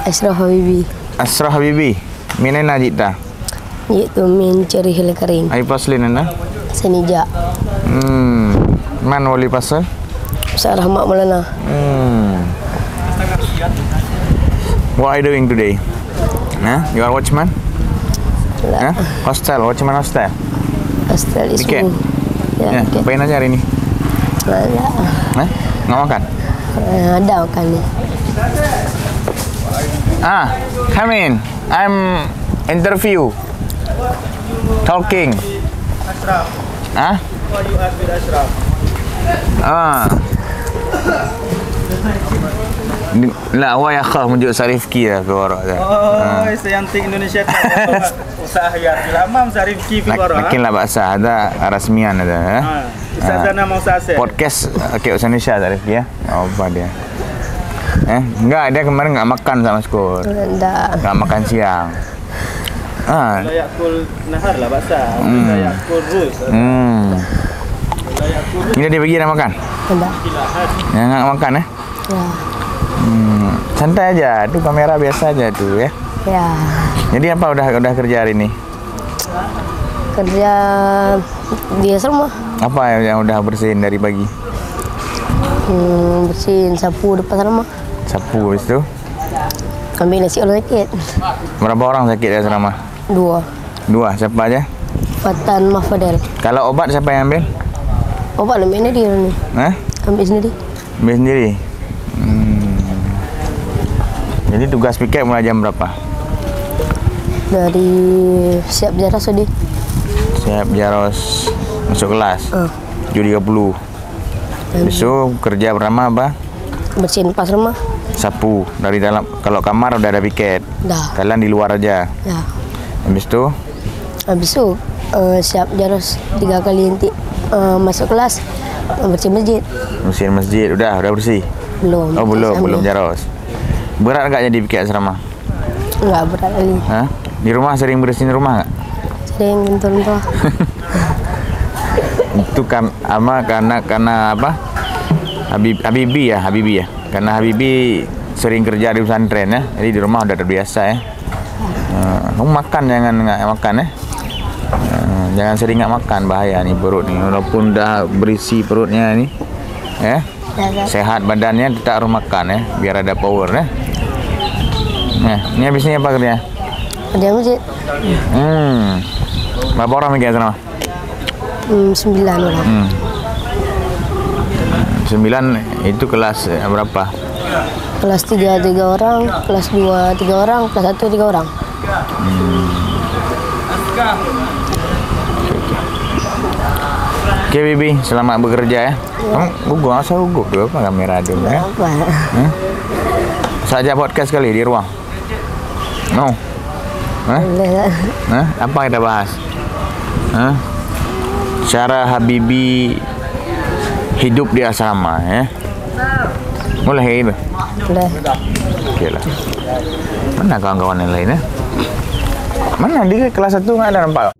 Ashraf Habibi. Ashraf Habibi. Minena jita? Iaitu min ceri hil kering. Ai paslin na? Senija. Man wali pasal? Ustaz Rahmat Maulana. What are you doing today? Huh? You are watchman? Huh? Hostel, watchman hostel. Hostel is Piket? Ya, apain aja hari ini? Ada. Hah? Nggak makan? Ada makan ni. Come in. I'm interview. Talking. Ashraf. Huh? Why you ask with Ashraf? La, awak yang khah menunjuk Sarifki lah ke orang tu. Seyantik Indonesia tak usaha hayat lama Sarifki fi orang. Makin lah bahasa ada rasmian ada. Ustazana mau sase. Podcast ke Indonesia Sarifki ya. Apa dia? Enggak, dia kemarin enggak makan sama sekolah. Enggak makan siang. Layak kul nahar lah bahasa. Layak kul rus. Ini dia bagi dah makan? Tidak. Yang enggak makan Ya. Santai aja, tu kamera biasa aja tu ya. Ya. Jadi apa udah kerja hari ini? Kerja di rumah. Apa yang udah bersihin dari pagi? Bersihin sapu depan rumah. Sapu habis tu. Ambil nasi orang sakit. Berapa orang sakit di asrama? 2. Siapa aja? Fatan Mahfadel. Kalau obat siapa yang ambil? Obat ambil sendiri ni. Ambil sendiri. Ambil sendiri. Jadi tugas piket mulai jam berapa? Dari siap jaras tadi. Siap jaros masuk kelas. 7.30. Besok kerja pertama apa? Bersihin pas rumah. Sapu dari dalam. Kalau kamar udah ada piket. Dah. Kalian di luar aja. Ya. Habis tu? Habis tu siap jaros 3 kali nanti masuk kelas. Bersih masjid. Bersihin masjid. Udah bersih? Belum. Oh belum jaros. Berat enggak jadi piket asrama? Enggak berat lagi. Hah? Di rumah sering bersihin rumah enggak? Sering bentur-bentur. Itu karena apa? Habibi ya. Karena Habibi sering kerja di pesantren ya. Jadi di rumah udah terbiasa ya. Kamu makan jangan enggak makan ya. Jangan sering enggak makan, bahaya nih perut nih. Walaupun dah berisi perutnya nih. Ya. Sehat badannya tetap harus makan ya, biar ada power ya. Ini habisnya apa kerja? Ada masjid. Berapa orang lagi asrama? 9 orang. 9 itu kelas berapa? Kelas 3 orang, kelas 2 3 orang, kelas 1 3 orang. Oke Bibi, selamat bekerja ya. Kamu gugup, asal gugup tu apa kamera tu ya? Apa? Saja podcast kali di ruang. No. Apa kita bahas? Cara Habibi hidup di asrama ya. Boleh itu? Boleh. Okey lah. Mana kawan-kawan yang lain ya? Mana di kelas 1 enggak ada nampak?